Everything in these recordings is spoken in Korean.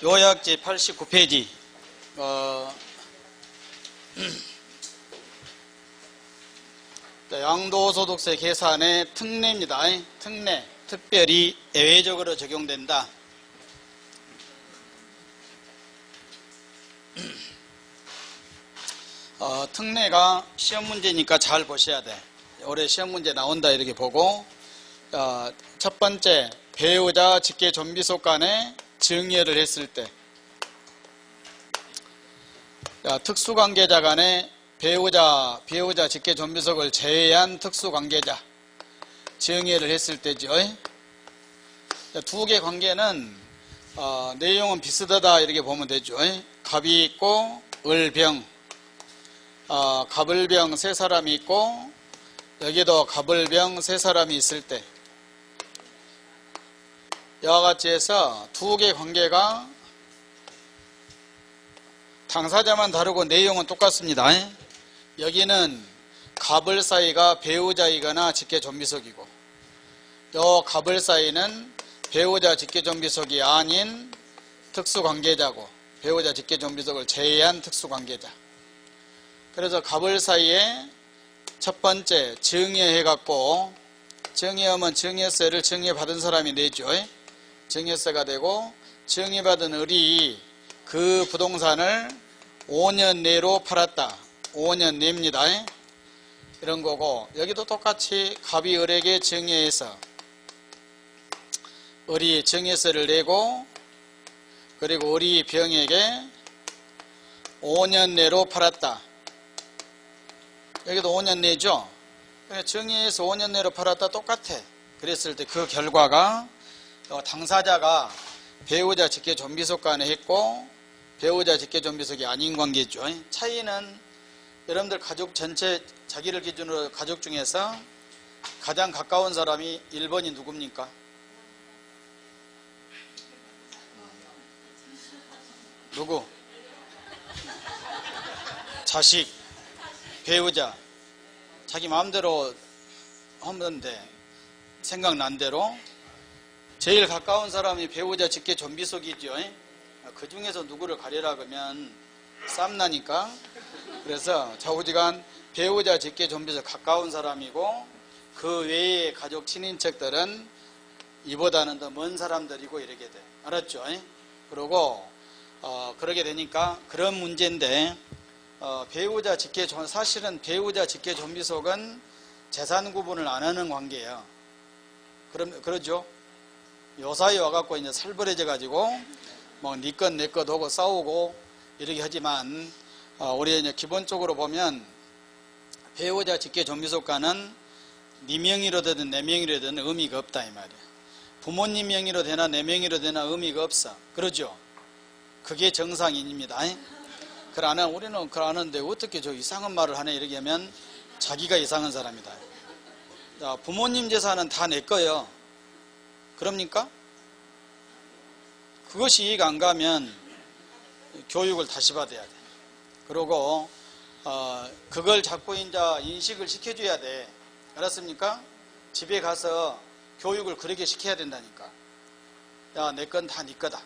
요약지 89페이지 양도소득세 계산의 특례입니다. 특례, 특별히 예외적으로 적용된다. 특례가 시험 문제니까 잘 보셔야 돼. 올해 시험 문제 나온다 이렇게 보고, 첫 번째 배우자 직계 존비속 간에 증여를 했을 때, 특수관계자 간에 배우자 직계 존비속을 제외한 특수관계자 증여를 했을 때죠. 두 개 관계는 내용은 비슷하다 이렇게 보면 되죠. 갑이 있고 을병, 갑을병 세 사람이 있고 여기도 갑을병 세 사람이 있을 때, 이와 같이 해서 두 개 관계가 당사자만 다르고 내용은 똑같습니다. 여기는 갑을 사이가 배우자이거나 직계 존비속이고, 요 갑을 사이는 배우자 직계 존비속이 아닌 특수관계자고, 배우자 직계 존비속을 제외한 특수관계자. 그래서 갑을 사이에 첫 번째 증여해갖고, 증여하면 증여세를 증여받은 사람이 내죠. 증여세가 되고, 증여받은 을이 그 부동산을 5년 내로 팔았다. 5년 내입니다. 이런 거고, 여기도 똑같이 갑이 을에게 증여해서 을이 증여세를 내고, 그리고 을이 병에게 5년 내로 팔았다. 여기도 5년 내죠. 증여해서 5년 내로 팔았다 똑같아. 그랬을 때 그 결과가 당사자가 배우자 직계 존비속 간에 했고 배우자 직계 존비속이 아닌 관계죠. 차이는 여러분들 가족 전체 자기를 기준으로 가족 중에서 가장 가까운 사람이 1번이 누굽니까? 누구? 자식, 배우자, 자기 마음대로 하면 돼. 생각난 대로. 제일 가까운 사람이 배우자 직계 존비속이죠. 그 중에서 누구를 가려라 그러면 쌈나니까. 그래서 좌우지간 배우자 직계 존비속 가까운 사람이고, 그 외의 가족 친인척들은 이보다는 더 먼 사람들이고 이렇게 돼. 알았죠? 그리고 그러게 되니까 그런 문제인데, 배우자 직계 사실은 배우자 직계 존비속은 재산 구분을 안 하는 관계예요. 그러죠? 요 사이 와갖고 이제 살벌해져 가지고 뭐 니 것 내 것 하고 싸우고 이렇게 하지만, 우리 이제 기본적으로 보면 배우자 직계 존비속과는 네 명의로 되든 내 명의로 되든 의미가 없다 이 말이야. 부모님 명의로 되나 내 명의로 되나 의미가 없어. 그러죠? 그게 정상인입니다. 그러나 우리는 그러는데 어떻게 저 이상한 말을 하네 이렇게 하면 자기가 이상한 사람이다. 자, 부모님 재산은 다 내 거예요. 그럽니까? 그것이 이해가 안 가면 교육을 다시 받아야 돼. 그리고 그걸 자꾸 이제 인식을 시켜줘야 돼. 알았습니까? 집에 가서 교육을 그렇게 시켜야 된다니까. 야, 내 건 다 네 거다.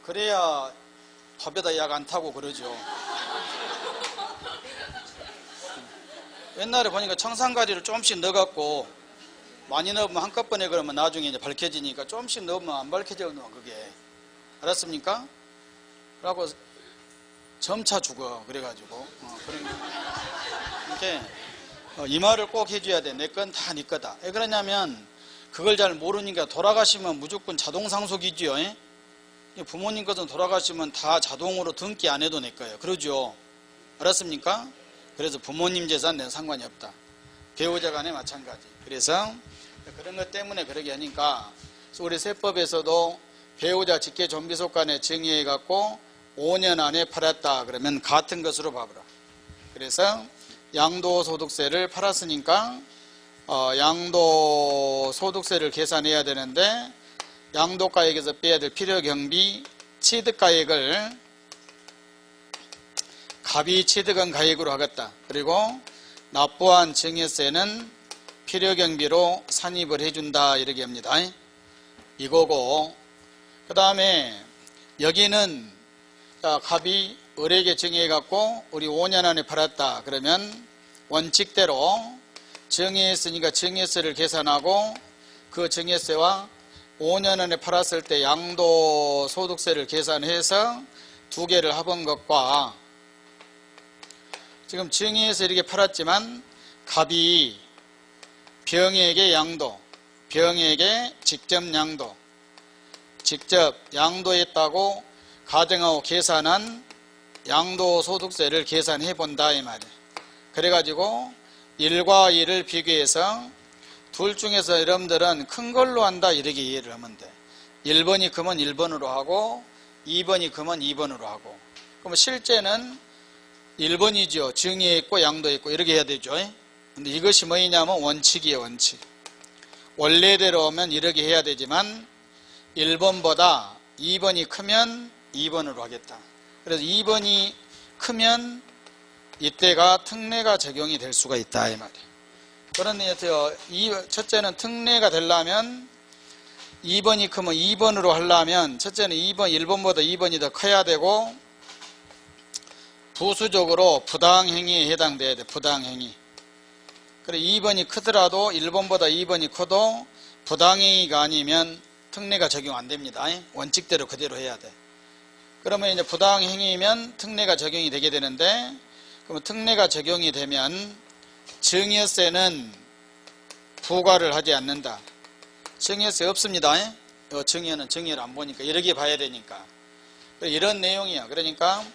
그래야 밥에다 약 안 타고 그러죠. 옛날에 보니까 청산가리를 조금씩 넣어갖고 많이 넣으면 한꺼번에 그러면 나중에 이제 밝혀지니까 조금씩 넣으면 안 밝혀져요, 그게. 알았습니까? 그러고 점차 죽어. 그래가지고. 이렇게 이 말을 꼭 해줘야 돼. 내 건 다 네 거다. 왜 그러냐면 그걸 잘 모르니까 돌아가시면 무조건 자동 상속이지요. 부모님 것은 돌아가시면 다 자동으로 등기 안 해도 내 거예요. 그러죠? 알았습니까? 그래서 부모님 재산 내는 상관이 없다. 배우자 간에 마찬가지. 그래서 그런 것 때문에 그러게 하니까 우리 세법에서도 배우자 직계 존비속 간에 증여해 갖고 5년 안에 팔았다 그러면 같은 것으로 봐보라. 그래서 양도소득세를 팔았으니까 양도소득세를 계산해야 되는데, 양도가액에서 빼야 될 필요경비 취득가액을 갑이 취득한 가액으로 하겠다. 그리고 납부한 증여세는 필요경비로 산입을 해준다 이렇게 합니다. 이거고, 그 다음에 여기는 갑이 을에게 정해갖고 우리 5년 안에 팔았다. 그러면 원칙대로 정해했으니까 정해세를 계산하고 그 정해세와 5년 안에 팔았을 때 양도소득세를 계산해서 두 개를 합한 것과 지금 정해에서 이렇게 팔았지만 갑이 병에게 양도, 병에게 직접 양도, 직접 양도했다고 가정하고 계산한 양도소득세를 계산해 본다 이 말이에요. 그래가지고 1과 2를 비교해서 둘 중에서 여러분들은 큰 걸로 한다 이렇게 이해를 하면 돼. 1번이 크면 1번으로 하고 2번이 크면 2번으로 하고. 그럼 실제는 1번이죠. 정의했고 양도했고 이렇게 해야 되죠. 근데 이것이 뭐냐면 원칙이에요. 원칙. 원래대로 하면 이렇게 해야 되지만 1번보다 2번이 크면 2번으로 하겠다. 그래서 2번이 크면 이때가 특례가 적용이 될 수가 있다 이 말이에요. 그런데 첫째는 특례가 되려면 2번이 크면 2번으로 하려면 첫째는 1번보다 2번이 더 커야 되고 부수적으로 부당행위에 해당돼야 돼. 부당행위. 그래 2번이 크더라도 1번보다 2번이 커도 부당행위가 아니면 특례가 적용 안 됩니다. 원칙대로 그대로 해야 돼. 그러면 이제 부당행위면 특례가 적용이 되게 되는데 그러면 특례가 적용이 되면 증여세는 부과를 하지 않는다. 증여세 없습니다. 증여는 증여를 안 보니까 이렇게 봐야 되니까 이런 내용이야. 그러니까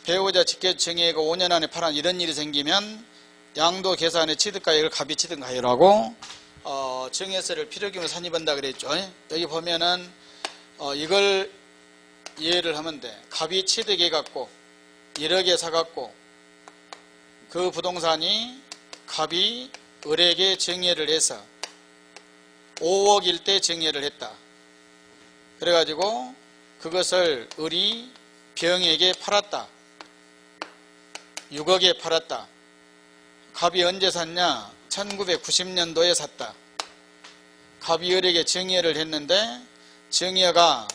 배우자 직계 증여가 5년 안에 팔아 이런 일이 생기면 양도 계산의 취득가액을 갑이 취득가액을 하고 증여세를 필요기면 산입한다 그랬죠. 여기 보면은 이걸 이해를 하면 돼. 갑이 취득해 갖고 1억에 사갖고 그 부동산이 갑이 을에게 증여를 해서 5억일 때 증여를 했다. 그래가지고 그것을 을이 병에게 팔았다. 6억에 팔았다. 갑이 언제 샀냐? 1990년도에 샀다. 갑이 을에게 증여를 했는데 증여가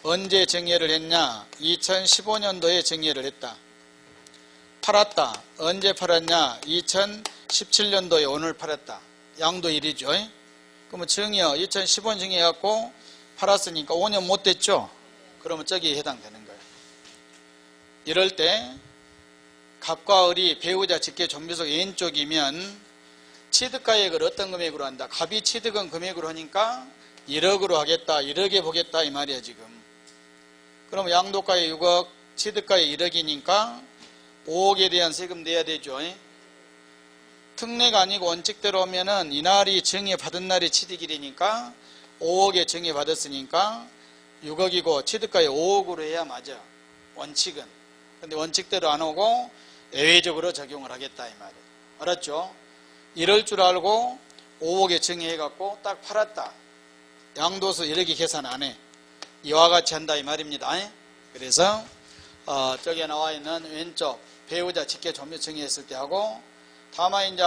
언제 증여를 했냐? 2015년도에 증여를 했다. 팔았다. 언제 팔았냐? 2017년도에 오늘 팔았다. 양도 1이죠. 그러면 증여 2015년 증여해갖고 팔았으니까 5년 못 됐죠? 그러면 저기에 해당되는 거예요. 이럴 때 갑과 을이 배우자 직계 존비속 왼쪽이면 취득가액을 어떤 금액으로 한다? 갑이 취득은 금액으로 하니까 1억으로 하겠다. 1억에 보겠다 이 말이야 지금. 그럼 양도가액 6억, 취득가액 1억이니까 5억에 대한 세금 내야 되죠. 특례가 아니고 원칙대로 하면은 이날이 증여받은 날이 취득일이니까 5억에 증여받았으니까 6억이고 취득가액 5억으로 해야 맞아. 원칙은. 근데 원칙대로 안 오고 예외적으로 적용을 하겠다 이 말이에요. 알았죠? 이럴 줄 알고 5억에 증여해갖고 딱 팔았다. 양도세 1억이 계산 안 해. 이와 같이 한다 이 말입니다. 그래서 저기에 나와 있는 왼쪽 배우자 직계 존비 증여했을 때 하고 다만 이제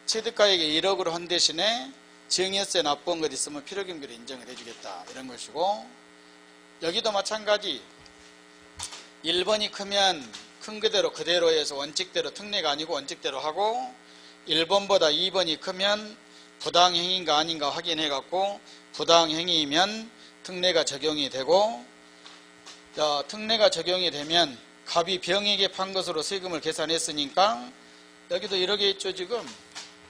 취득가액이 1억으로 한 대신에 증여세 납부한 것 있으면 필요경비로 인정을 해주겠다 이런 것이고 여기도 마찬가지 1번이 크면 큰 그대로 해서 원칙대로 특례가 아니고 원칙대로 하고 1번보다 2번이 크면 부당행위인가 아닌가 확인해 갖고 부당행위이면 특례가 적용이 되고 특례가 적용이 되면 갑이 병에게 판 것으로 세금을 계산했으니까 여기도 이렇게 있죠 지금.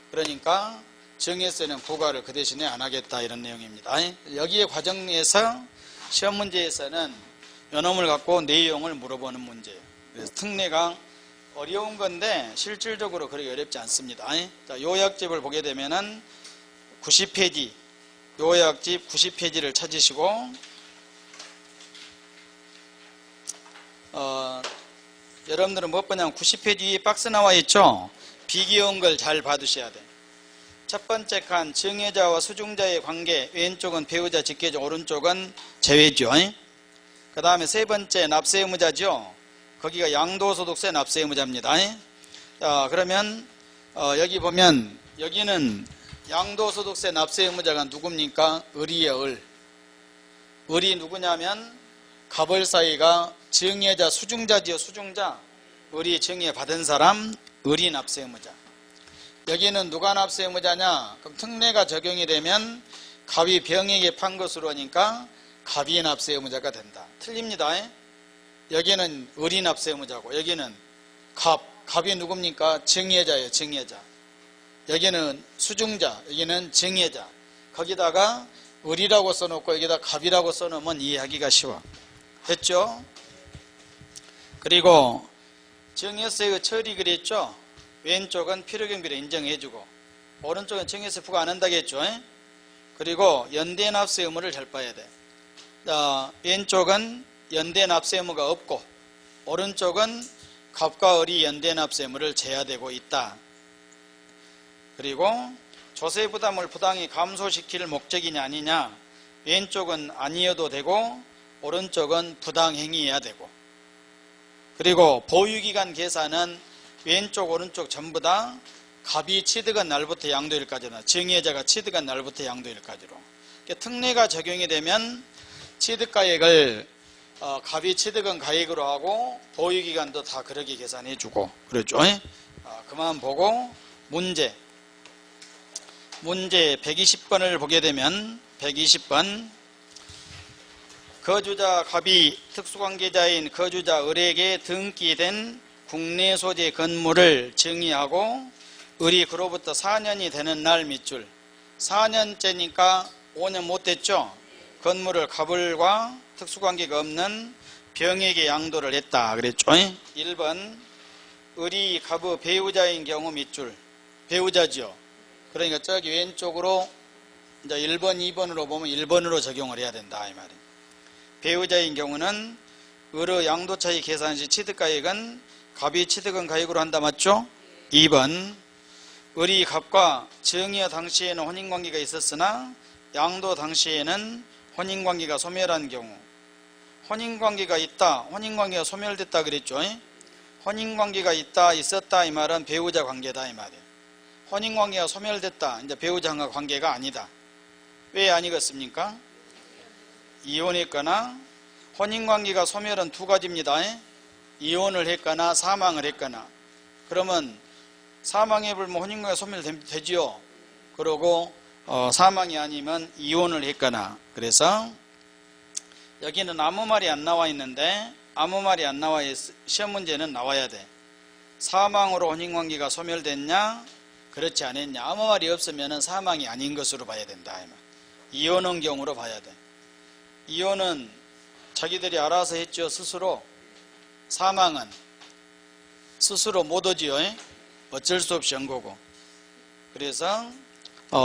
그러니까 증여세는 부과를 그 대신에 안 하겠다 이런 내용입니다. 여기에 과정에서 시험 문제에서는 요놈을 갖고 내용을 물어보는 문제예요. 그래서 특례가 어려운 건데 실질적으로 그렇게 어렵지 않습니다. 자, 요약집을 보게 되면은 90페이지 요약집 90페이지를 찾으시고 여러분들은 못 보냐면 90페이지 위에 박스 나와 있죠. 비기온 걸 잘 받으셔야 돼. 첫 번째 칸 증여자와 수중자의 관계 왼쪽은 배우자 직계죠. 오른쪽은 제외죠. 그 다음에 세 번째 납세 의무자죠. 거기가 양도소득세 납세 의무자입니다. 자, 그러면 여기 보면 여기는 양도소득세 납세 의무자가 누굽니까? 을이에요. 을. 을이 누구냐면 갑을 사이가 정예자 수중자지요. 수중자. 을이 정예 받은 사람 을이 납세 의무자. 여기는 누가 납세 의무자냐? 그럼 특례가 적용이 되면 갑이 병에게 판 것으로 하니까 갑이 납세 의무자가 된다. 틀립니다. 여기는 을이 납세 의무자고 여기는 갑이 누굽니까? 정예자예요. 정예자. 여기는 수중자, 여기는 정예자. 거기다가 을이라고 써놓고 여기다 갑이라고 써놓으면 이해하기가 쉬워. 했죠? 그리고 정예세의 처리 그랬죠? 왼쪽은 필요경비를 인정해주고 오른쪽은 정예세 부과 안 한다고 했죠? 그리고 연대납세 의무를 잘 봐야 돼. 왼쪽은 연대납세 의무가 없고 오른쪽은 갑과 을이 연대납세 의무를 져야 되고 있다. 그리고 조세부담을 부당히 감소시킬 목적이냐 아니냐, 왼쪽은 아니어도 되고 오른쪽은 부당행위해야 되고, 그리고 보유기간 계산은 왼쪽 오른쪽 전부 다 갑이 취득한 날부터 양도일까지나 정예자가 취득한 날부터 양도일까지로. 특례가 적용이 되면 취득가액을 갑이 취득한 가액으로 하고 보유기간도 다 그렇게 계산해주고 그랬죠. 그만 보고 문제 120번을 보게 되면 120번 거주자 갑이 특수관계자인 거주자 을에게 등기된 국내 소재 건물을 정의하고 을이 그로부터 4년이 되는 날 밑줄, 4년째니까 5년 못 됐죠. 건물을 갑을과 특수관계가 없는 병에게 양도를 했다 그랬죠. 1번 을이 갑의 배우자인 경우 밑줄, 배우자죠. 그러니까 저기 왼쪽으로 이제 1번, 2번으로 보면 1번으로 적용을 해야 된다 이 말이에요. 배우자인 경우는 을의 양도차익 계산 시 취득가액은 갑이 취득한 가액으로 한다 맞죠? 2번 을이 갑과 정의 당시에는 혼인관계가 있었으나 양도 당시에는 혼인관계가 소멸한 경우, 혼인관계가 있다, 혼인관계가 소멸됐다 그랬죠? 혼인관계가 있다, 있었다 이 말은 배우자 관계다 이 말이에요. 혼인관계가 소멸됐다, 이제 배우자와 관계가 아니다. 왜 아니겠습니까? 이혼했거나, 혼인관계가 소멸은 두 가지입니다. 이혼을 했거나 사망을 했거나. 그러면 사망에 불면 혼인관계가 소멸되지요. 그러고 사망이 아니면 이혼을 했거나. 그래서 여기는 아무 말이 안 나와 있는데, 아무 말이 안 나와 시험 문제는 나와야 돼. 사망으로 혼인관계가 소멸됐냐, 그렇지 않았냐. 아무 말이 없으면 사망이 아닌 것으로 봐야 된다. 이혼한 경우로 봐야 돼. 이혼은 자기들이 알아서 했죠. 스스로. 사망은 스스로 못 오지요. 어쩔 수 없이 한 거고. 그래서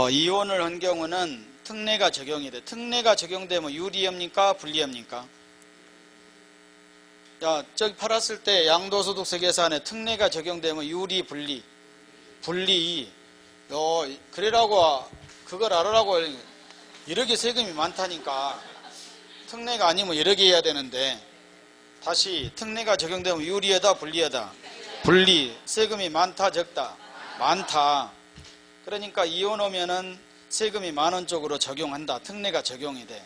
이혼을 한 경우는 특례가 적용이 돼. 특례가 적용되면 유리합니까? 불리합니까? 야, 저기 팔았을 때 양도소득세 계산에 특례가 적용되면 유리, 불리. 불리. 그래라고 그걸 알아라고 이렇게 세금이 많다니까. 특례가 아니면 여러 개 해야 되는데, 다시 특례가 적용되면 유리하다 불리하다? 불리. 세금이 많다 적다? 많다. 그러니까 이혼하면은 세금이 많은 쪽으로 적용한다. 특례가 적용이 돼.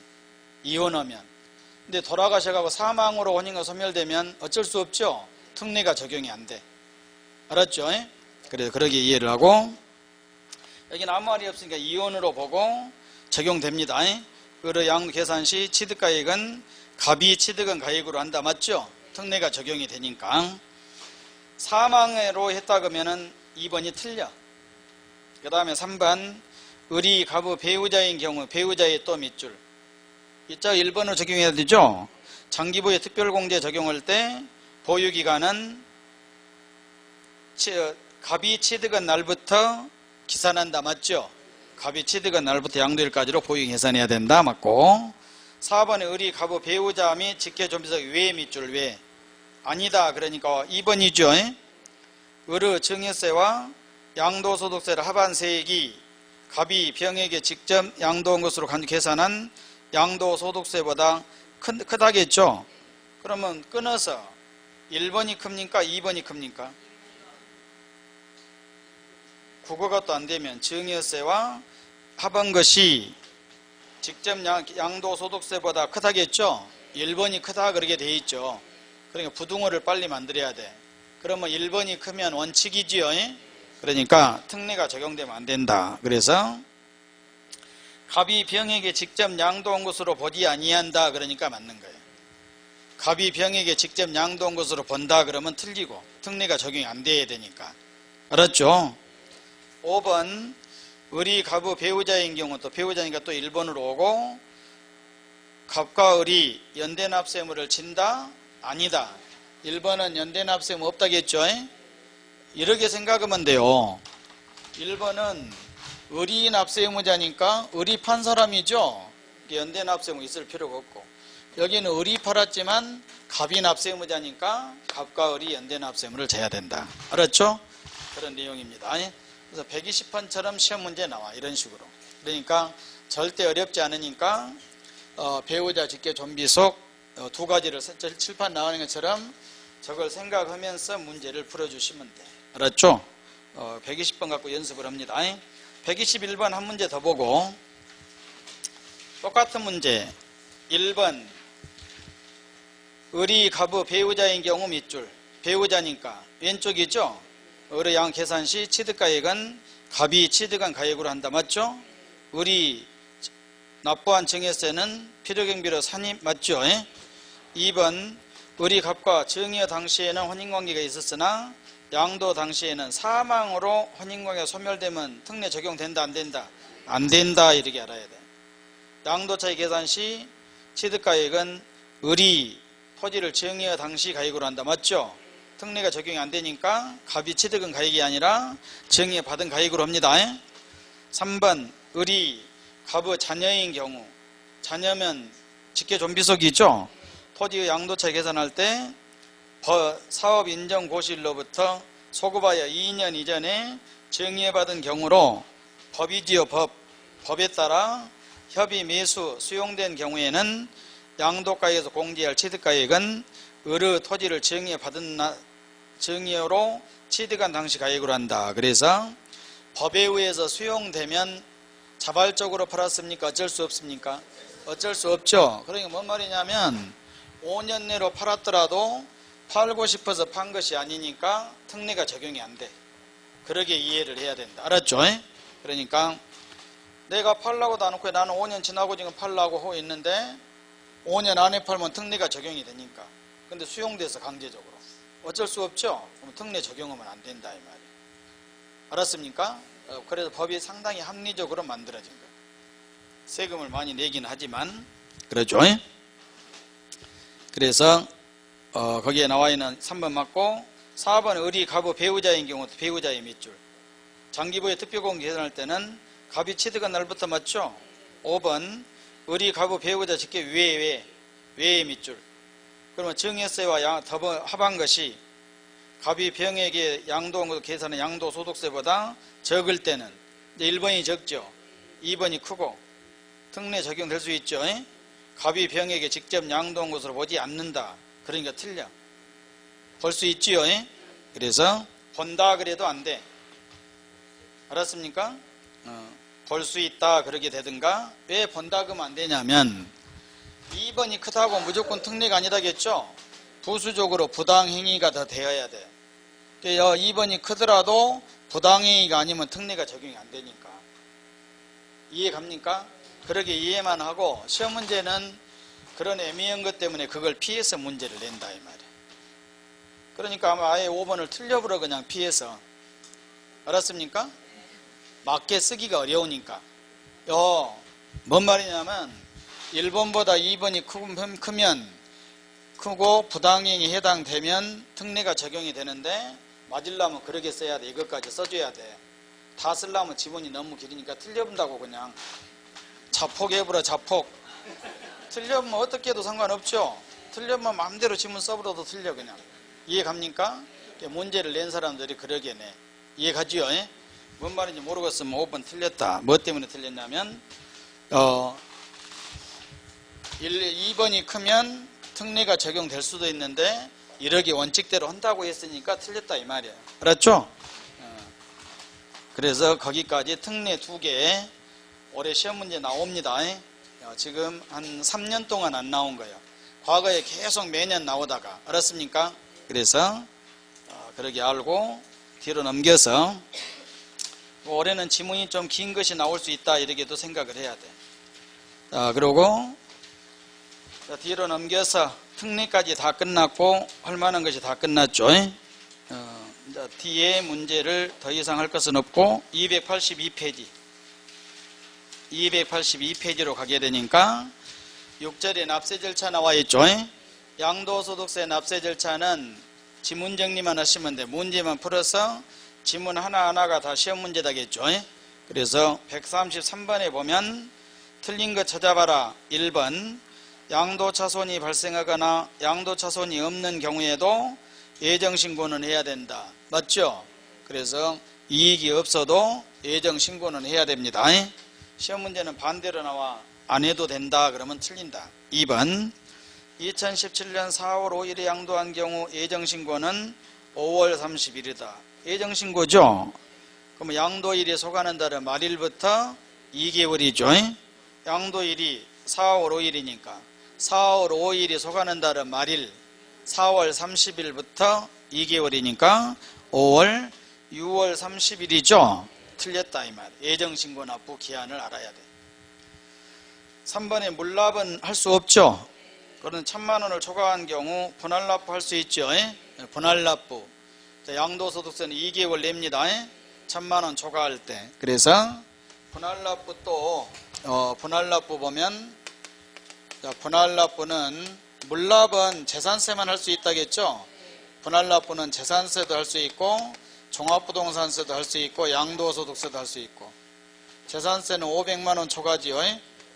이혼하면. 근데 돌아가셔가고 사망으로 혼인과 소멸되면 어쩔 수 없죠. 특례가 적용이 안 돼. 알았죠? 그래서 그렇게 이해를 하고, 여기는 아무 말이 없으니까 이혼으로 보고 적용됩니다. 을의 양도 계산 시 취득가액은 갑이 취득한 가액으로 한다 맞죠? 특례가 적용이 되니까. 사망으로 했다 그러면은 2번이 틀려. 그 다음에 3번 을이 갑의 배우자인 경우 배우자의 또 밑줄. 이자 1번으로 적용해야 되죠? 장기보유 특별공제 적용할 때 보유기간은 갑이 취득한 날부터 기산한다 맞죠? 갑이 취득한 날부터 양도일까지로 보유 계산해야 된다 맞고. 4번에 을이 갑의 배우자 및 직계존비속 외 밑줄 외. 아니다 그러니까 2번이죠. 을의 증여세와 양도소득세를 합한 세액이 갑이 병에게 직접 양도한 것으로 계산한 양도소득세보다 크다겠죠. 그러면 끊어서 1번이 큽니까? 2번이 큽니까? 국어가 또 안되면 증여세와 합한 것이 직접 양도소득세보다 크다겠죠. 1번이 크다 그렇게 돼 있죠. 그러니까 부등호를 빨리 만들어야 돼. 그러면 1번이 크면 원칙이지요. 그러니까 특례가 적용되면 안 된다. 그래서 갑이 병에게 직접 양도한 것으로 보지 아니한다. 그러니까 맞는 거예요. 갑이 병에게 직접 양도한 것으로 본다 그러면 틀리고 특례가 적용이 안 돼야 되니까. 알았죠? 5번 을이 갑의 배우자인 경우, 또 배우자니까 또 1번으로 오고, 갑과 을이 연대납세의무를 진다? 아니다. 1번은 연대납세의무 없다겠죠? 이렇게 생각하면 돼요. 1번은 을이 납세의무자니까 을이 판 사람이죠. 연대납세의무 있을 필요가 없고, 여기는 을이 팔았지만 갑이 납세의무자니까 갑과 을이 연대납세의무를 져야 된다. 알았죠? 그런 내용입니다. 그래서 120판처럼 시험 문제 나와. 이런 식으로. 그러니까 절대 어렵지 않으니까 배우자, 직계, 좀비 속 두 가지를 칠판 나오는 것처럼 저걸 생각하면서 문제를 풀어주시면 돼. 알았죠? 120번 갖고 연습을 합니다. 121번 한 문제 더 보고, 똑같은 문제 1번 을이 갑의 배우자인 경우 밑줄, 배우자니까 왼쪽이죠? 을의 양 계산 시 취득가액은 갑이 취득한 가액으로 한다. 맞죠? 을이 납부한 증여세는 필요경비로 산입. 맞죠? 2번 을이 갑과 증여 당시에는 혼인관계가 있었으나 양도 당시에는 사망으로 혼인관계가 소멸되면 특례 적용된다 안 된다? 안 된다. 이렇게 알아야 돼. 양도차익 계산 시 취득가액은 을이 토지를 증여 당시 가액으로 한다. 맞죠? 특례가 적용이 안 되니까 갑이 취득한 가액이 아니라 증여 받은 가액으로 합니다. 3번 을이 갑의 자녀인 경우, 자녀면 직계 좀비속이죠. 토지의 양도차익 계산할 때 사업 인정 고시일로부터 소급하여 2년 이전에 증여받은 경우로 법이지요. 법에 따라 협의 매수 수용된 경우에는 양도가액에서 공제할 취득가액은 을의 토지를 증여로 취득한 당시 가액으로 한다. 그래서 법에 의해서 수용되면 자발적으로 팔았습니까? 어쩔 수 없습니까? 어쩔 수 없죠. 그러니까 뭔 말이냐면 5년 내로 팔았더라도 팔고 싶어서 판 것이 아니니까 특례가 적용이 안 돼. 그러게 이해를 해야 된다. 알았죠? 그러니까 내가 팔라고도 안 놓고 나는 5년 지나고 지금 팔라고 하고 있는데 5년 안에 팔면 특례가 적용이 되니까. 근데 수용돼서 강제적으로. 어쩔 수 없죠? 그럼 특례 적용하면 안 된다 이 말이에요. 알았습니까? 그래서 법이 상당히 합리적으로 만들어진 거예요. 세금을 많이 내긴 하지만 그렇죠? 그래서 거기에 나와 있는 3번 맞고, 4번 을이 갑의 배우자인 경우 배우자의 밑줄, 장기부의 특별공개 계산할 때는 갑이 취득한 날부터 맞죠? 5번 을이 갑의 배우자 직계 외의 밑줄, 그러면 증여세와 합한 것이 갑이 병에게 양도한 것 계산은 양도소득세보다 적을 때는 1번이 적죠. 2번이 크고 특례 적용될 수 있죠. 갑이 병에게 직접 양도한 것으로 보지 않는다. 그러니까 틀려. 볼 수 있지요. 그래서 본다 그래도 안 돼. 알았습니까? 볼 수 있다 그러게 되든가. 왜 본다 그러면 안 되냐면 2번이 크다고 무조건 특례가 아니라겠죠. 부수적으로 부당행위가 더 되어야 돼. 2번이 크더라도 부당행위가 아니면 특례가 적용이 안 되니까. 이해 갑니까? 그렇게 이해만 하고 시험 문제는 그런 애매한 것 때문에 그걸 피해서 문제를 낸다 이 말이에요. 그러니까 아마 아예 5번을 틀려버려 그냥 피해서. 알았습니까? 맞게 쓰기가 어려우니까. 뭔 말이냐면 1번보다 2번이 크면 크고 부당행위에 해당되면 특례가 적용이 되는데 맞으려면 그렇게 써야 돼. 이것까지 써줘야 돼. 다 쓰려면 지문이 너무 길으니까 틀려본다고 그냥 자폭해버려. 자폭. 틀려면 어떻게 해도 상관없죠. 틀려면 마음대로 지문 써버려도 틀려 그냥. 이해 갑니까? 문제를 낸 사람들이 그러게 내. 이해 가지요? 뭔 말인지 모르겠으면 5번 틀렸다. 뭐 때문에 틀렸냐면 2번이 크면 특례가 적용될 수도 있는데 이러기 원칙대로 한다고 했으니까 틀렸다 이 말이에요. 알았죠? 그래서 거기까지 특례 2개 올해 시험 문제 나옵니다. 지금 한 3년 동안 안 나온 거예요. 과거에 계속 매년 나오다가, 알았습니까? 그래서 그렇게 알고 뒤로 넘겨서 올해는 지문이 좀 긴 것이 나올 수 있다 이렇게도 생각을 해야 돼. 그리고 뒤로 넘겨서 특리까지 다 끝났고 할 만한 것이 다 끝났죠. 뒤에 문제를 더 이상 할 것은 없고 282페이지로 가게 되니까 6절에 납세 절차 나와 있죠. 양도소득세 납세 절차는 지문 정리만 하시면 돼. 문제만 풀어서 지문 하나하나가 다 시험 문제 되겠죠. 그래서 133번에 보면 틀린 거 찾아봐라. 1번 양도차손이 발생하거나 양도차손이 없는 경우에도 예정신고는 해야 된다. 맞죠? 그래서 이익이 없어도 예정신고는 해야 됩니다. 시험 문제는 반대로 나와 안 해도 된다 그러면 틀린다. 2번 2017년 4월 5일에 양도한 경우 예정신고는 5월 30일이다. 예정신고죠? 그럼 양도일에 속하는 달은 말일부터 2개월이죠. 양도일이 4월 5일이니까 4월 5일이 속하는 달은 말일 4월 30일부터 2개월이니까 5월 6월 30일이죠. 틀렸다 이 말. 예정신고 납부 기한을 알아야 돼. 3번에 물납은 할 수 없죠. 그런 1000만원을 초과한 경우 분할납부 할 수 있죠. 분할납부. 양도소득세는 2개월 냅니다. 1000만원 초과할 때. 그래서 분할납부 또 분할납부 보면 분할납부는 물납은 재산세만 할 수 있다겠죠. 분할납부는 재산세도 할 수 있고 종합부동산세도 할 수 있고 양도소득세도 할 수 있고. 재산세는 500만원 초과지요.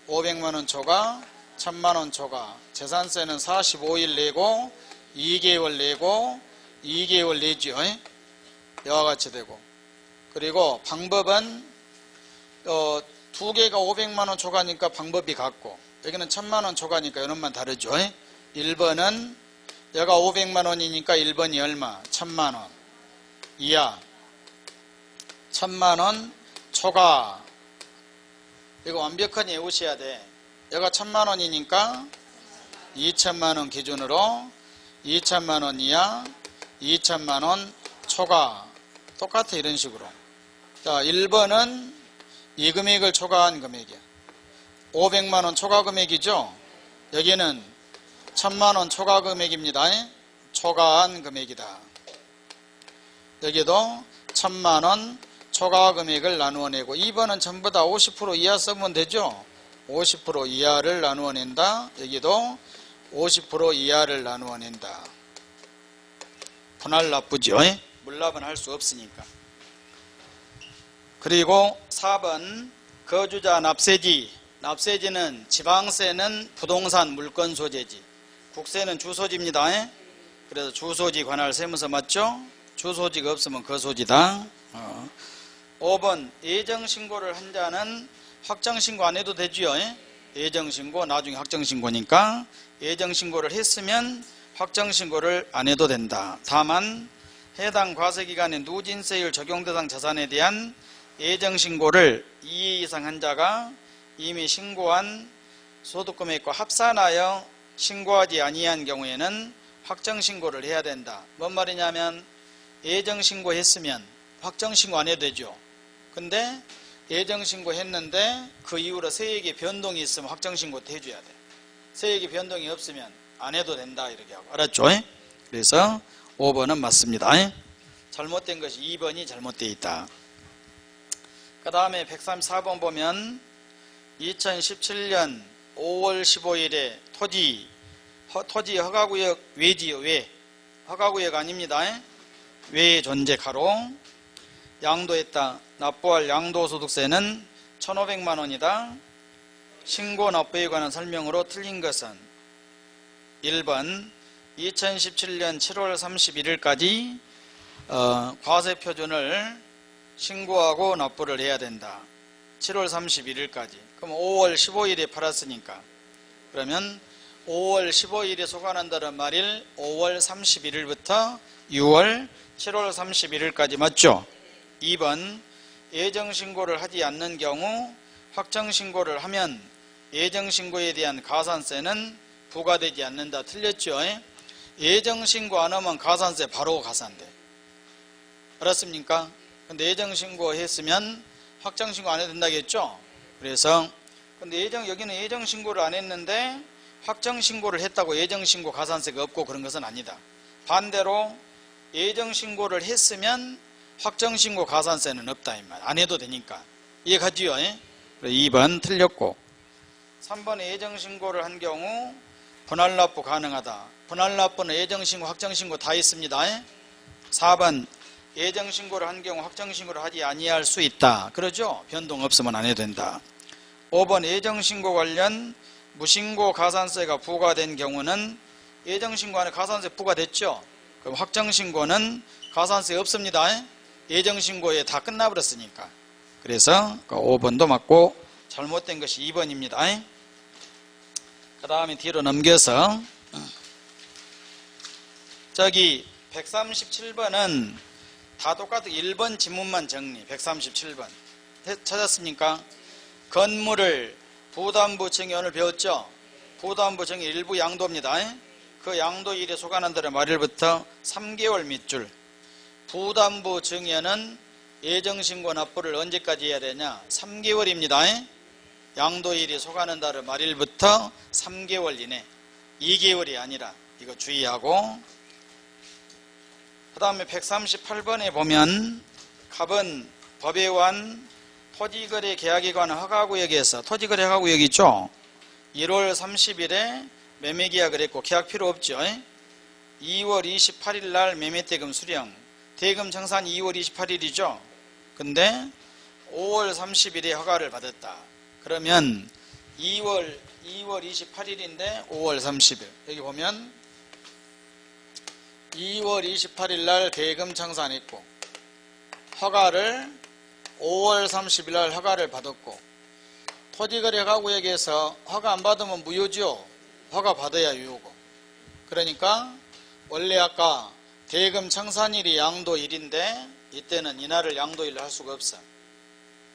500만원 초과 1000만원 초과. 재산세는 45일 내고 2개월 내고 2개월 내지요. 이와 같이 되고. 그리고 방법은 두 개가 500만원 초과니까 방법이 같고 여기는 1000만원 초과니까 이놈만 다르죠. 1번은 여가 500만원이니까 1번이 얼마? 1000만원 이하 1000만원 초과. 이거 완벽하게 외우셔야 돼. 여가 1000만원이니까 2000만원 기준으로 2000만원 이하 2000만원 초과. 똑같아 이런 식으로. 자 1번은 이 금액을 초과한 금액이야. 500만원 초과 금액이죠. 여기는 1000만원 초과 금액입니다. 초과한 금액이다. 여기도 1000만원 초과 금액을 나누어 내고 2번은 전부 다 50% 이하 쓰면 되죠. 50% 이하를 나누어 낸다. 여기도 50% 이하를 나누어 낸다. 분할 납부죠. 물납은 할 수 없으니까. 그리고 4번 거주자 납세지. 납세지는 지방세는 부동산 물건 소재지, 국세는 주소지입니다. 그래서 주소지 관할 세무서 맞죠? 주소지가 없으면 거소지다. 5번 예정신고를 한 자는 확정신고 안 해도 되지요. 예정신고 나중에 확정신고니까 예정신고를 했으면 확정신고를 안 해도 된다. 다만 해당 과세기간의 누진세율 적용대상 자산에 대한 예정신고를 2회 이상 한 자가 이미 신고한 소득금액과 합산하여 신고하지 아니한 경우에는 확정신고를 해야 된다. 뭔 말이냐면 예정신고 했으면 확정신고 안 해도 되죠. 근데 예정신고 했는데 그 이후로 세액의 변동이 있으면 확정신고 때 해줘야 돼. 세액의 변동이 없으면 안 해도 된다 이렇게 하고. 알았죠? 그래서 5번은 맞습니다. 잘못된 것이 2번이 잘못되어 있다. 그 다음에 134번 보면 2017년 5월 15일에 토지 허가구역 외지요. 외 허가구역 아닙니다. 외의 존재 가로 양도했다. 납부할 양도소득세는 1500만원이다. 신고 납부에 관한 설명으로 틀린 것은 1번 2017년 7월 31일까지 과세표준을 신고하고 납부를 해야 된다. 7월 31일까지. 그럼 5월 15일에 팔았으니까 그러면 5월 15일에 소관한다는 말일 5월 31일부터 6월 7월 31일까지 맞죠? 2번 예정신고를 하지 않는 경우 확정신고를 하면 예정신고에 대한 가산세는 부과되지 않는다. 틀렸죠? 예정신고 안 하면 가산세 바로 가산돼. 알았습니까? 근데 예정신고 했으면 확정신고 안 해도 된다겠죠? 그래서 근데 여기는 예정신고를 안 했는데 확정신고를 했다고 예정신고 가산세가 없고 그런 것은 아니다. 반대로 예정신고를 했으면 확정신고 가산세는 없다 이 말. 안 해도 되니까. 이해가지요? 2번 틀렸고 3번 예정신고를 한 경우 분할납부 가능하다. 분할납부는 예정신고 확정신고 다 있습니다. 4번 예정신고를 한 경우 확정신고를 하지 아니할 수 있다. 그러죠? 변동 없으면 안 해도 된다. 5번 예정신고 관련 무신고 가산세가 부과된 경우는 예정신고 안에 가산세 부과됐죠? 그럼 확정신고는 가산세 없습니다. 예정신고에 다 끝나버렸으니까. 그래서 5번도 맞고 잘못된 것이 2번입니다. 그 다음에 뒤로 넘겨서 저기 137번은 다 똑같은 1번 지문만 정리. 137번 찾았습니까? 건물을 부담부 증이 오늘 배웠죠? 부담부 증이 일부 양도입니다. 그 양도일에 속하는 달의 말일부터 3개월 밑줄. 부담부 증여는 예정신고 납부를 언제까지 해야 되냐? 3개월입니다. 양도일이 속하는 달의 말일부터 3개월 이내. 2개월이 아니라 이거 주의하고. 그 다음에 138번에 보면 갑은 법에 의한 토지거래 계약에 관한 허가구역에서 토지거래 허가구역 있죠? 1월 30일에 매매계약을 했고 계약 필요 없죠? 2월 28일 날 매매대금 수령, 대금 청산이 2월 28일이죠? 근데 5월 30일에 허가를 받았다. 그러면 2월 28일인데 5월 30일 여기 보면 2월 28일 날 대금 청산했고 허가를 5월 30일 날 허가를 받았고 토지거래 허가구역에서 허가 안 받으면 무효죠. 허가 받아야 유효고. 그러니까 원래 아까 대금 청산일이 양도일인데 이때는 이날을 양도일로 할 수가 없어.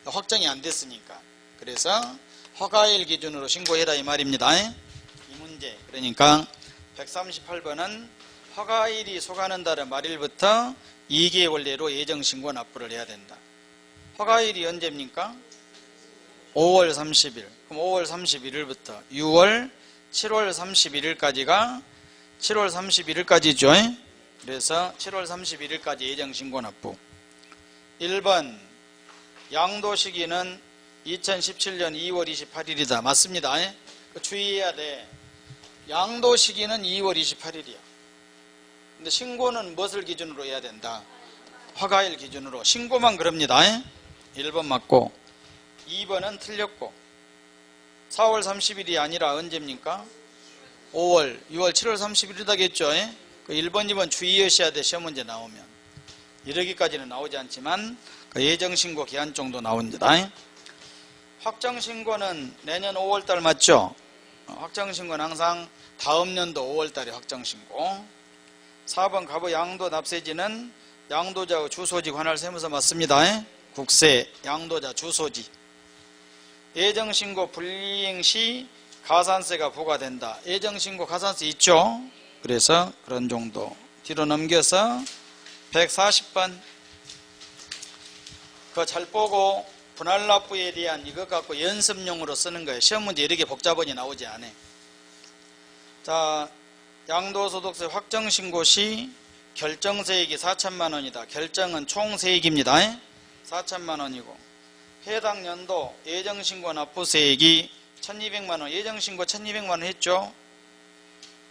확정이 안 됐으니까. 그래서 허가일 기준으로 신고해라 이 말입니다. 이 문제. 그러니까 138번은 허가일이 속하는 달의 말일부터 2개월 내로 예정신고 납부를 해야 된다. 허가일이 언제입니까? 5월 30일. 그럼 5월 31일부터 6월, 7월 31일까지가 7월 31일까지죠. 그래서 7월 31일까지 예정신고 납부. 1번 양도 시기는 2017년 2월 28일이다. 맞습니다. 주의해야 돼. 양도 시기는 2월 28일이야. 근데 신고는 무엇을 기준으로 해야 된다? 허가일 기준으로. 신고만 그럽니다. 1번 맞고 2번은 틀렸고 4월 30일이 아니라 언제입니까? 5월, 6월, 7월 30일이다겠죠? 1번, 2번 주의하셔야 돼. 시험 문제 나오면. 이러기까지는 나오지 않지만 예정신고 기한 정도 나옵니다. 확정신고는 내년 5월달 맞죠? 확정신고는 항상 다음 연도 5월달에 확정신고. 4번 갑의 양도 납세지는 양도자의 주소지 관할 세무서 맞습니다. 국세, 양도자, 주소지. 예정신고 불이행 시 가산세가 부과된다. 예정신고 가산세 있죠? 그래서 그런 정도. 뒤로 넘겨서 140번. 그거 잘 보고 분할납부에 대한 이것 갖고 연습용으로 쓰는 거예요. 시험 문제 이렇게 복잡하게 나오지 않아. 자, 양도소득세 확정신고 시 결정세액이 4천만 원이다. 결정은 총세액입니다. 4천만 원이고 해당 연도 예정신고 납부세액이 1200만 원. 예정신고 1200만 원 했죠.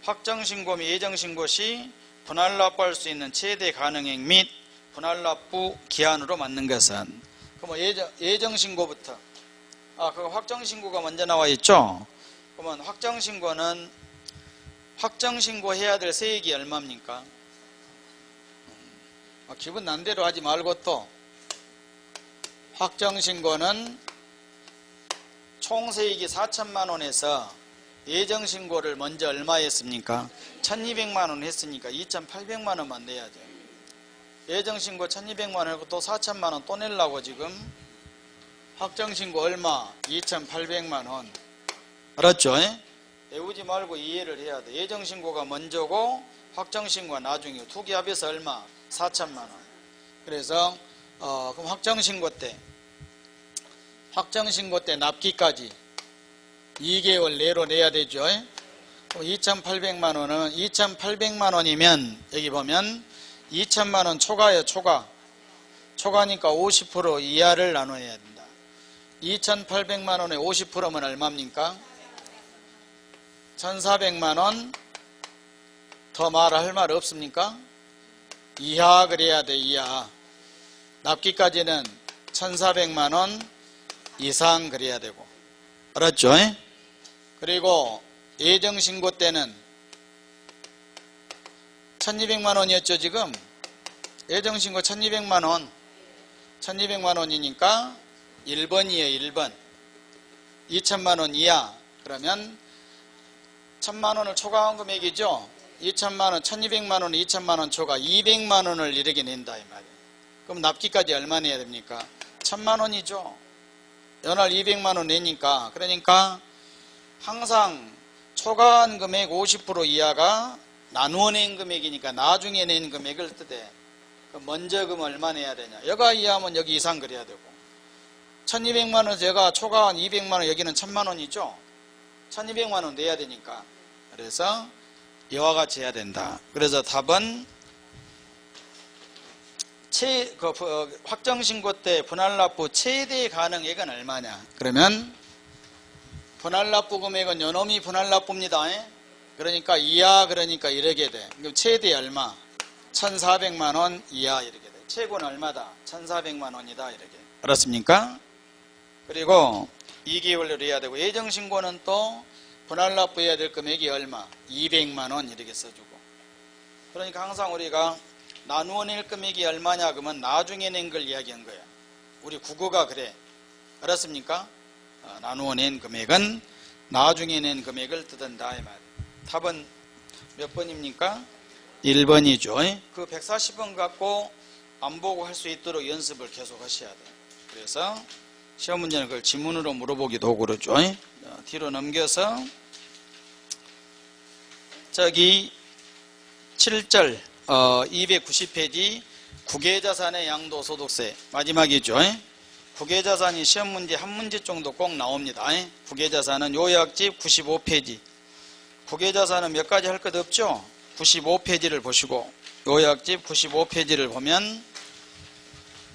확정신고 및 예정신고 시 분할납부할 수 있는 최대 가능액 및 분할납부 기한으로 맞는 것은 그럼 예정신고부터 그거 확정신고가 먼저 나와 있죠. 그러면 확정신고는 확정신고 해야 될 세액이 얼마입니까? 기분 난 대로 하지 말고 또 확정신고는 총세액이 4천만 원에서 예정신고를 먼저 얼마 했습니까? 1200만 원 했으니까 2800만 원만 내야죠. 예정신고 1200만 원 하고 또 4천만 원 또 내려고 지금 확정신고 얼마? 2800만 원. 알았죠? 외우지 말고 이해를 해야 돼. 예정신고가 먼저고 확정신고가 나중이고 두 개 합해서 얼마? 4천만 원. 그래서 그럼 확정신고 때 납기까지 2개월 내로 내야 되죠. 2,800만 원은 2,800만 원이면 여기 보면 2천만 원 초과예요. 초과니까 50% 이하를 나눠야 된다. 2,800만 원에 50%면 얼마입니까? 1,400만 원. 더 말할 말 없습니까? 이하 그래야 돼. 이하. 납기까지는 1,400만 원 이상 그래야 되고. 알았죠? 그리고 예정신고 때는 1,200만 원이었죠 지금. 예정신고 1,200만 원. 1,200만 원이니까 1번이에요. 1번. 2천만 원 이하. 그러면 1,000만 원을 초과한 금액이죠. 2천만 원, 1,200만 원, 2천만 원 초과 200만 원을 이렇게 낸다 이 말이에요. 그럼 납기까지 얼마 내야 됩니까? 1,000만 원이죠. 연할 200만 원 내니까. 그러니까 항상 초과한 금액 50% 이하가 나누어 낸 금액이니까 나중에 낸 금액을 뜻해. 먼저 그럼 얼마 내야 되냐? 여가 이하면 여기 이상 그래야 되고 1,200만 원에서 여가 초과한 200만 원 여기는 1,000만 원이죠. 1,200만 원 내야 되니까. 그래서 이와 같이 해야 된다. 그래서 답은 확정신고 때 분할납부 최대 가능액은 얼마냐? 그러면 분할납부 금액은 요놈이 분할납부입니다. 그러니까 이하 그러니까 이렇게 돼. 그럼 최대 얼마? 1,400만 원 이하 이렇게 돼. 최고는 얼마다? 1,400만 원이다 이렇게. 알았습니까? 그리고 2개월로 해야 되고 예정신고는 또 분할납부해야 될 금액이 얼마? 200만 원 이렇게 써주고. 그러니까 항상 우리가 나누어 낼 금액이 얼마냐 그러면 나중에 낸 걸 이야기한 거야. 우리 국어가 그래. 알았습니까? 나누어 낸 금액은 나중에 낸 금액을 뜻한다 이 말. 답은 몇 번입니까? 1번이죠. 그 140번 갖고 안 보고 할 수 있도록 연습을 계속 하셔야 돼요. 그래서 시험 문제는 그걸 지문으로 물어보기도 하고 그러죠. 뒤로 넘겨서 저기 7절 290페이지 국외자산의 양도소득세 마지막이죠. 국외자산이 시험 문제 한 문제 정도 꼭 나옵니다. 국외자산은 요약집 95페이지. 국외자산은 몇 가지 할 것 없죠. 95페이지를 보시고 요약집 95페이지를 보면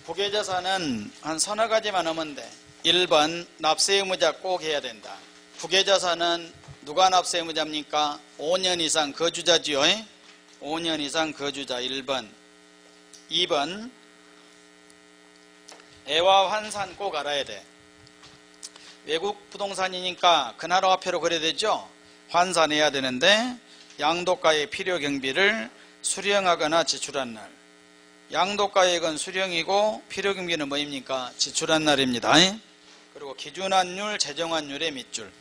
국외자산은 한 서너 가지만 하면 돼. 1번 납세의무자 꼭 해야 된다. 국외자산은 누가 납세의무자입니까? 5년 이상 거주자지요. 5년 이상 거주자 1번. 2번 애화 환산 꼭 알아야 돼. 외국 부동산이니까 그 나라 화폐로 거래되죠. 되죠. 환산해야 되는데 양도가의 필요 경비를 수령하거나 지출한 날. 양도가액은 수령이고 필요 경비는 뭐입니까? 지출한 날입니다. 그리고 기준환율, 재정환율의 밑줄.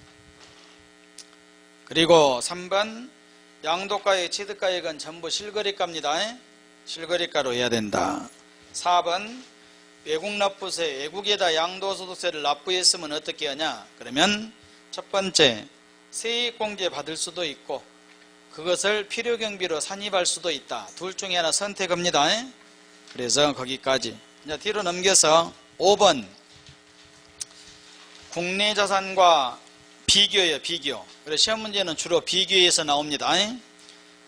그리고 3번 양도가액, 취득가액은 전부 실거래가입니다. 실거래가로 해야 된다. 4번 외국납부세, 외국에다 양도소득세를 납부했으면 어떻게 하냐? 그러면 첫 번째 세액공제 받을 수도 있고 그것을 필요경비로 산입할 수도 있다. 둘 중에 하나 선택합니다. 그래서 거기까지. 이제 뒤로 넘겨서 5번 국내 자산과 비교예요. 비교. 그래서 시험 문제는 주로 비교에서 나옵니다.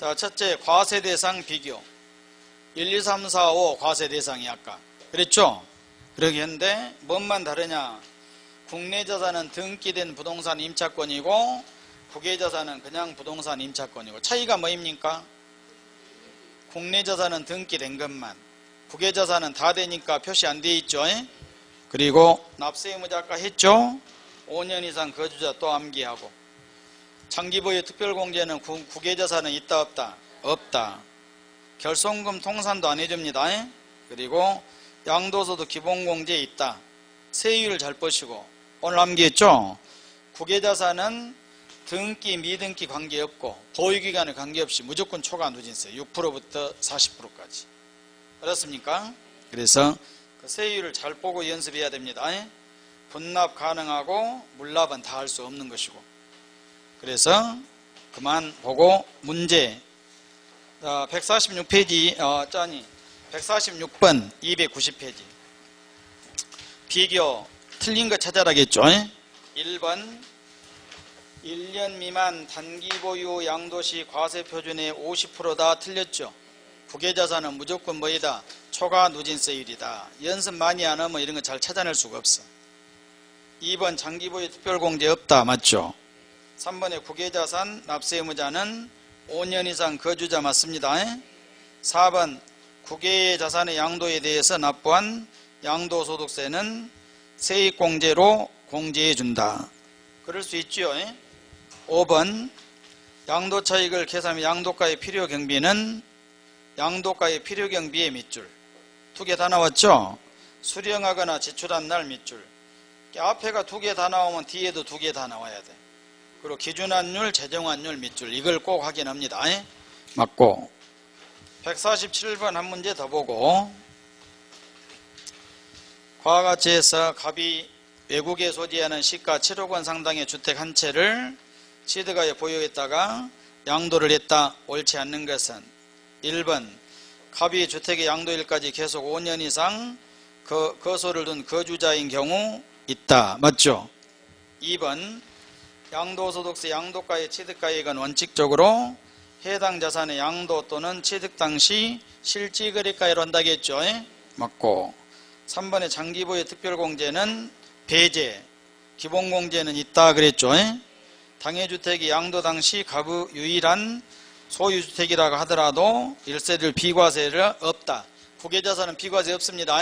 자, 첫째 과세 대상 비교. 1, 2, 3, 4, 5 과세 대상이 아까 그랬죠? 그러게 했는데 뭔만 다르냐? 국내 자산은 등기된 부동산 임차권이고 국외 자산은 그냥 부동산 임차권이고 차이가 뭐입니까? 국내 자산은 등기된 것만, 국외 자산은 다 되니까 표시 안 돼 있죠. 그리고 납세의무자 아까 했죠. 5년 이상 거주자 또 암기하고. 장기보유 특별공제는 국외 자산은 있다 없다? 없다. 결손금 통산도 안 해줍니다. 그리고 양도소득 기본공제에 있다. 세율 잘 보시고 오늘 암기했죠. 국외 자산은 등기 미등기 관계없고 보유기간에 관계없이 무조건 초과 누진세 6%부터 40%까지. 알았습니까? 그래서 그 세율을 잘 보고 연습해야 됩니다. 분납 가능하고 물납은 다 할 수 없는 것이고. 그래서 그만 보고 문제 146페이지 146번 290페이지 비교 틀린 거 찾아라겠죠. 1번 1년 미만 단기 보유 양도시 과세 표준의 50%다 틀렸죠. 국외자산은 무조건 뭐이다? 초과 누진세율이다. 연습 많이 안 하면 이런 거 잘 찾아낼 수가 없어. 2번 장기 보유 특별공제 없다. 맞죠? 3번에 국외자산 납세 의무자는 5년 이상 거주자 맞습니다. 4번 국외 자산의 양도에 대해서 납부한 양도소득세는 세액공제로 공제해 준다. 그럴 수 있죠. 5번 양도차익을 계산하면 양도가의 필요경비는 양도가의 필요경비의 밑줄 두 개 다 나왔죠. 수령하거나 지출한 날 밑줄. 앞에가 두 개 다 나오면 뒤에도 두 개 다 나와야 돼. 그리고 기준환율, 재정환율 밑줄 이걸 꼭 확인합니다. 맞고 147번 한 문제 더 보고 과와 같이 해서 갑이 외국에 소지하는 시가 7억 원 상당의 주택 한 채를 취득하여 보유했다가 양도를 했다. 옳지 않는 것은 1번 갑이 주택의 양도일까지 계속 5년 이상 거소를 둔 거주자인 경우 있다. 맞죠? 2번 양도소득세 양도가의 취득가액은 원칙적으로 해당 자산의 양도 또는 취득 당시 실지거래가액으로 한다겠죠. 맞고 3번의 장기보유 특별공제는 배제, 기본공제는 있다 그랬죠. 당해주택이 양도 당시 갑의 유일한 소유주택이라고 하더라도 일세를 비과세를 없다. 국외자산은 비과세 없습니다.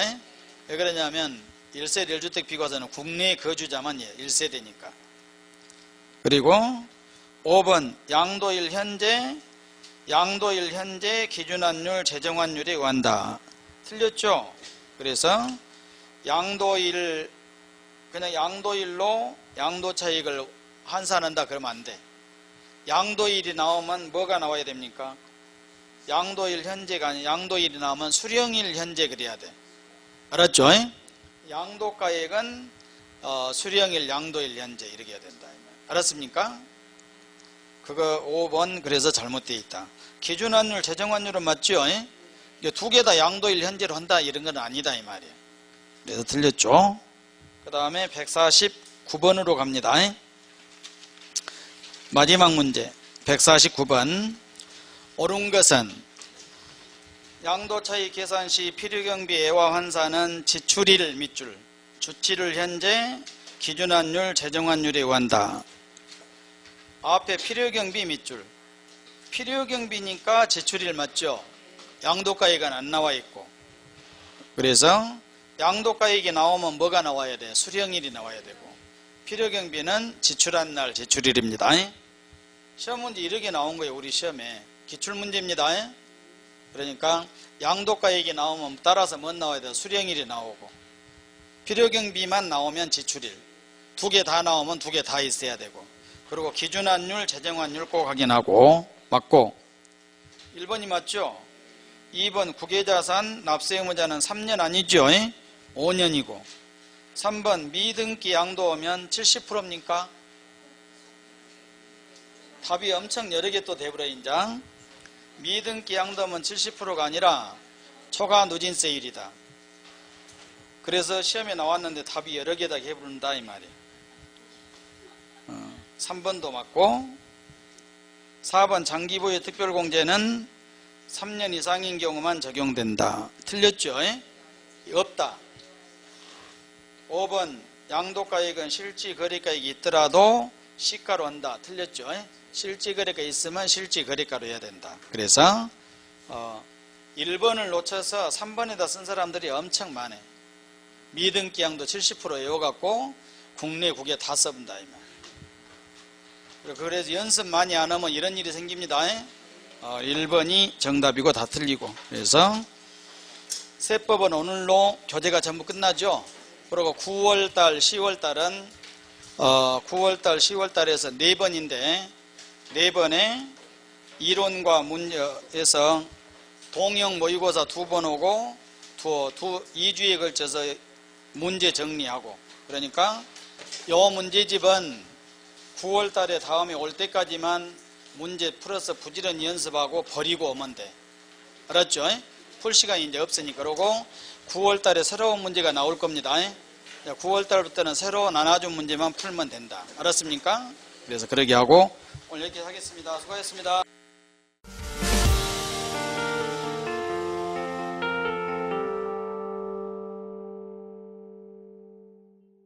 왜 그러냐면 1세대 1주택 비과세는 국내 거주자만 1세대니까. 그리고 5번 양도일 현재 기준환율 재정환율에 의한다. 틀렸죠? 그래서 그냥 양도일로 양도차익을 환산한다 그러면 안 돼. 양도일이 나오면 뭐가 나와야 됩니까? 양도일 현재가 아니라 양도일이 나오면 수령일 현재 그래야 돼. 알았죠? 양도가액은 수령일 양도일 현재 이렇게 해야 된다. 알았습니까? 그거 5번 그래서 잘못되어 있다. 기준환율 재정환율은 맞죠? 두 개 다 양도일 현재로 한다 이런 건 아니다 이 말이에요. 그래서 틀렸죠? 그 다음에 149번으로 갑니다. 마지막 문제 149번 옳은 것은 양도차익 계산 시 필요경비 애화 환산은 지출일 밑줄 주치를 현재 기준환율 재정환율에 의한다. 앞에 필요경비 밑줄 필요경비니까 지출일 맞죠? 양도가액은 안 나와 있고 그래서 양도가액이 나오면 뭐가 나와야 돼? 수령일이 나와야 되고 필요경비는 지출한 날 지출일입니다. 시험 문제 이렇게 나온 거예요. 우리 시험에 기출문제입니다. 그러니까 양도가액이 나오면 따라서 뭐 나와야 돼? 수령일이 나오고 필요경비만 나오면 지출일 두 개 다 나오면 두 개 다 있어야 되고 그리고 기준환율 재정환율 꼭 확인하고 맞고 1번이 맞죠? 2번 국외자산 납세 의무자는 3년 아니죠? 5년이고 3번 미등기 양도하면 70%입니까? 답이 엄청 여러 개 또 되버려 인장. 미등기 양도하면 70%가 아니라 초과 누진세율이다. 그래서 시험에 나왔는데 답이 여러 개다 해부른다 이 말이에요. 3번도 맞고 4번 장기보유 특별공제는 3년 이상인 경우만 적용된다. 틀렸죠? 없다. 5번 양도가액은 실지거래가액이 있더라도 시가로 한다. 틀렸죠? 실지거래가 있으면 실지거래가로 해야 된다. 그래서 1번을 놓쳐서 3번에다 쓴 사람들이 엄청 많아. 미등기 양도 70% 외워갖고 국내 국외 다 써본다 이 말. 그래서 연습 많이 안 하면 이런 일이 생깁니다. 1번이 정답이고 다 틀리고. 그래서 세법은 오늘로 교재가 전부 끝나죠. 그리고 9월달 10월달은 9월달 10월달에서 4번인데 4번에 이론과 문제에서 동형 모의고사 2번 오고 2주에 걸쳐서 문제 정리하고 그러니까 요 문제집은 9월 달에 다음에 올 때까지만 문제 풀어서 부지런히 연습하고 버리고 오면 돼. 알았죠? 풀 시간이 이제 없으니까. 그러고 9월 달에 새로운 문제가 나올 겁니다. 9월 달부터는 새로 나눠준 문제만 풀면 된다. 알았습니까? 그래서 그러게 하고 오늘 여기까지 하겠습니다. 수고하셨습니다.